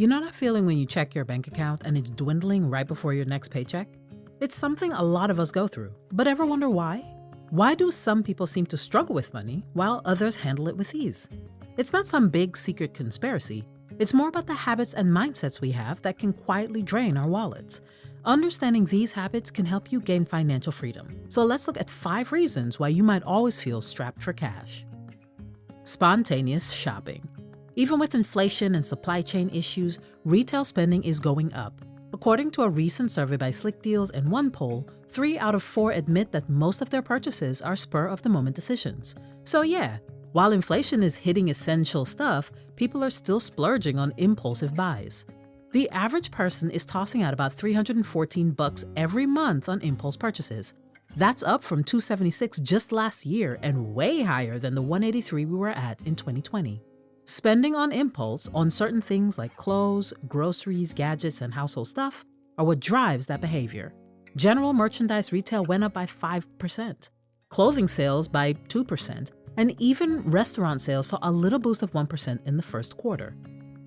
You know that feeling when you check your bank account and it's dwindling right before your next paycheck? It's something a lot of us go through, but ever wonder why? Why do some people seem to struggle with money while others handle it with ease? It's not some big secret conspiracy. It's more about the habits and mindsets we have that can quietly drain our wallets. Understanding these habits can help you gain financial freedom. So let's look at 5 reasons why you might always feel strapped for cash. Spontaneous shopping. Even with inflation and supply chain issues, retail spending is going up. According to a recent survey by Slick Deals and OnePoll, 3 out of 4 admit that most of their purchases are spur-of-the-moment decisions. So yeah, while inflation is hitting essential stuff, people are still splurging on impulsive buys. The average person is tossing out about $314 every month on impulse purchases. That's up from $276 just last year and way higher than the $183 we were at in 2020. Spending on impulse on certain things like clothes, groceries, gadgets, and household stuff are what drives that behavior. General merchandise retail went up by 5%, clothing sales by 2%, and even restaurant sales saw a little boost of 1% in the first quarter.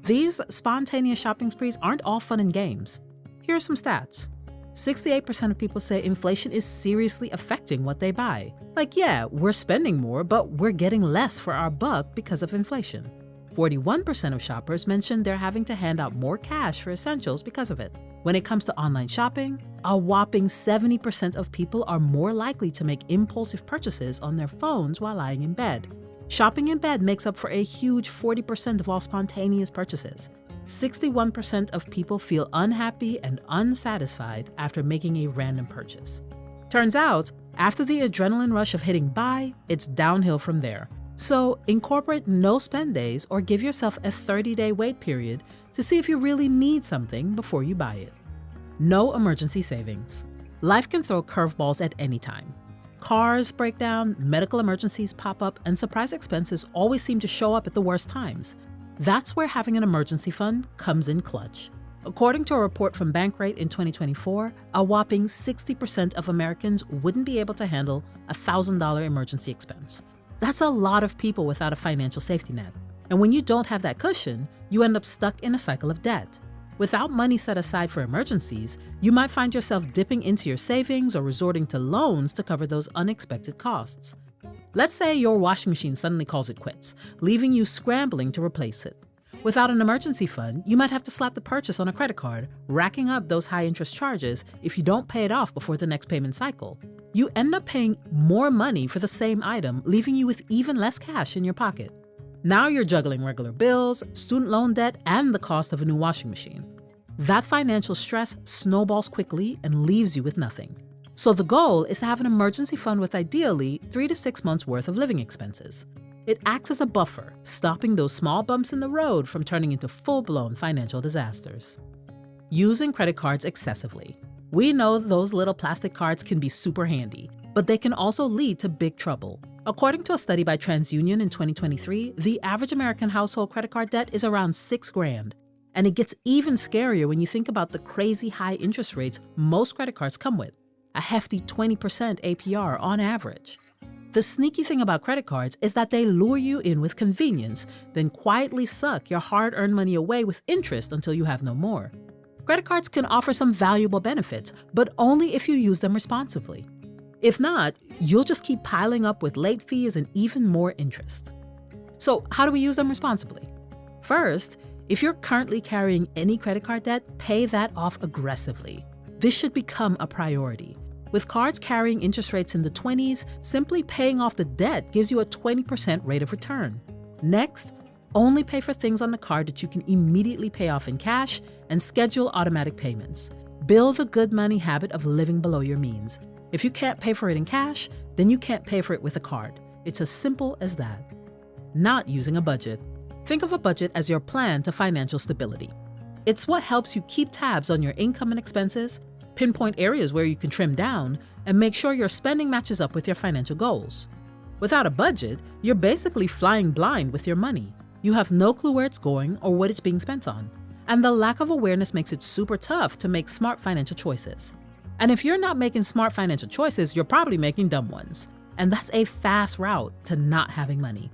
These spontaneous shopping sprees aren't all fun and games. Here are some stats. 68% of people say inflation is seriously affecting what they buy. Like, yeah, we're spending more, but we're getting less for our buck because of inflation. 41% of shoppers mentioned they're having to hand out more cash for essentials because of it. When it comes to online shopping, a whopping 70% of people are more likely to make impulsive purchases on their phones while lying in bed. Shopping in bed makes up for a huge 40% of all spontaneous purchases. 61% of people feel unhappy and unsatisfied after making a random purchase. Turns out, after the adrenaline rush of hitting buy, it's downhill from there. So incorporate no spend days or give yourself a 30-day wait period to see if you really need something before you buy it. No emergency savings. Life can throw curveballs at any time. Cars break down, medical emergencies pop up, and surprise expenses always seem to show up at the worst times. That's where having an emergency fund comes in clutch. According to a report from Bankrate in 2024, a whopping 60% of Americans wouldn't be able to handle a $1,000 emergency expense. That's a lot of people without a financial safety net. And when you don't have that cushion, you end up stuck in a cycle of debt. Without money set aside for emergencies, you might find yourself dipping into your savings or resorting to loans to cover those unexpected costs. Let's say your washing machine suddenly calls it quits, leaving you scrambling to replace it. Without an emergency fund, you might have to slap the purchase on a credit card, racking up those high-interest charges if you don't pay it off before the next payment cycle. You end up paying more money for the same item, leaving you with even less cash in your pocket. Now you're juggling regular bills, student loan debt, and the cost of a new washing machine. That financial stress snowballs quickly and leaves you with nothing. So the goal is to have an emergency fund with ideally 3 to 6 months worth of living expenses. It acts as a buffer, stopping those small bumps in the road from turning into full-blown financial disasters. Using credit cards excessively. We know those little plastic cards can be super handy, but they can also lead to big trouble. According to a study by TransUnion in 2023, the average American household credit card debt is around $6,000. And it gets even scarier when you think about the crazy high interest rates most credit cards come with, a hefty 20% APR on average. The sneaky thing about credit cards is that they lure you in with convenience, then quietly suck your hard-earned money away with interest until you have no more. Credit cards can offer some valuable benefits, but only if you use them responsibly. If not, you'll just keep piling up with late fees and even more interest. So how do we use them responsibly? First, if you're currently carrying any credit card debt, pay that off aggressively. This should become a priority. With cards carrying interest rates in the 20s, simply paying off the debt gives you a 20% rate of return. Next, only pay for things on the card that you can immediately pay off in cash and schedule automatic payments. Build the good money habit of living below your means. If you can't pay for it in cash, then you can't pay for it with a card. It's as simple as that. Not using a budget. Think of a budget as your plan to financial stability. It's what helps you keep tabs on your income and expenses, pinpoint areas where you can trim down, and make sure your spending matches up with your financial goals. Without a budget, you're basically flying blind with your money. You have no clue where it's going or what it's being spent on. And the lack of awareness makes it super tough to make smart financial choices. And if you're not making smart financial choices, you're probably making dumb ones. And that's a fast route to not having money.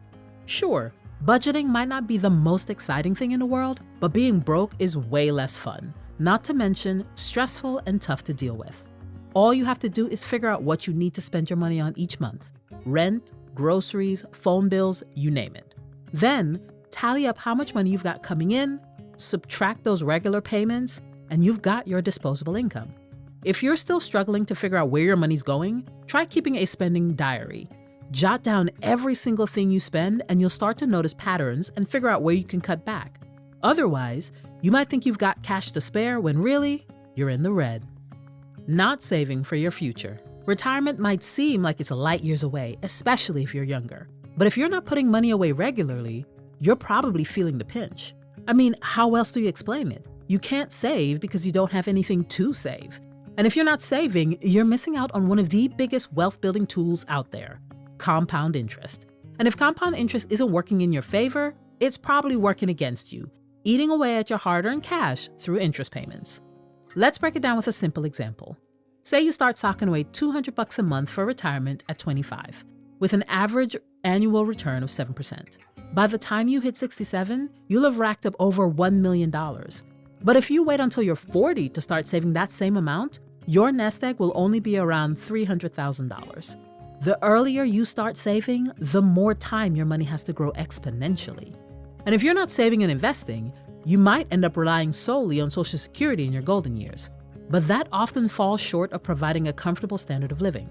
Sure, Budgeting might not be the most exciting thing in the world, but being broke is way less fun, not to mention stressful and tough to deal with. All you have to do is figure out what you need to spend your money on each month: rent, groceries, phone bills, you name it. Then, tally up how much money you've got coming in, subtract those regular payments, and you've got your disposable income. If you're still struggling to figure out where your money's going, try keeping a spending diary. Jot down every single thing you spend and you'll start to notice patterns and figure out where you can cut back. Otherwise, you might think you've got cash to spare when really, you're in the red. Not saving for your future. Retirement might seem like it's light years away, especially if you're younger. But if you're not putting money away regularly, you're probably feeling the pinch. I mean, how else do you explain it? You can't save because you don't have anything to save. And if you're not saving, you're missing out on one of the biggest wealth-building tools out there: compound interest. And if compound interest isn't working in your favor, it's probably working against you, eating away at your hard-earned cash through interest payments. Let's break it down with a simple example. Say you start socking away $200 a month for retirement at 25, with an average annual return of 7%. By the time you hit 67, you'll have racked up over $1 million. But if you wait until you're 40 to start saving that same amount, your nest egg will only be around $300,000. The earlier you start saving, the more time your money has to grow exponentially. And if you're not saving and investing, you might end up relying solely on Social Security in your golden years. But that often falls short of providing a comfortable standard of living.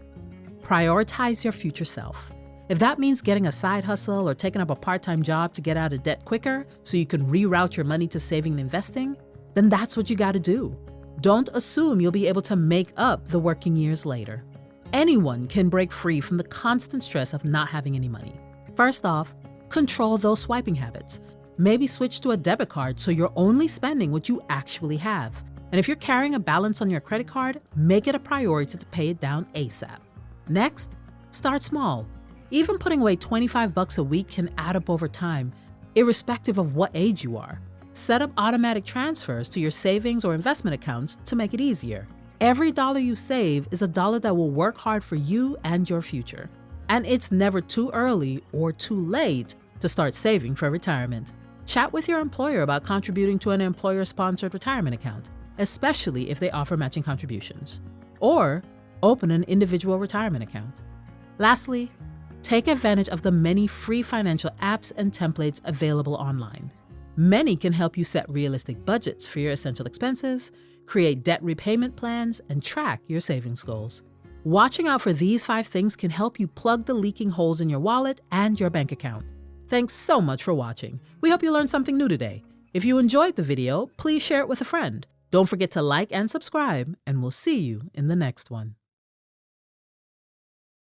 Prioritize your future self. If that means getting a side hustle or taking up a part-time job to get out of debt quicker so you can reroute your money to saving and investing, then that's what you gotta do. Don't assume you'll be able to make up the working years later. Anyone can break free from the constant stress of not having any money. First off, control those swiping habits. Maybe switch to a debit card so you're only spending what you actually have. And if you're carrying a balance on your credit card, make it a priority to pay it down ASAP. Next, start small. Even putting away $25 a week can add up over time, irrespective of what age you are. Set up automatic transfers to your savings or investment accounts to make it easier. Every dollar you save is a dollar that will work hard for you and your future. And it's never too early or too late to start saving for retirement. Chat with your employer about contributing to an employer-sponsored retirement account, especially if they offer matching contributions. Or open an individual retirement account. Lastly, take advantage of the many free financial apps and templates available online. Many can help you set realistic budgets for your essential expenses, create debt repayment plans, and track your savings goals. Watching out for these 5 things can help you plug the leaking holes in your wallet and your bank account. Thanks so much for watching. We hope you learned something new today. If you enjoyed the video, please share it with a friend. Don't forget to like and subscribe, and we'll see you in the next one.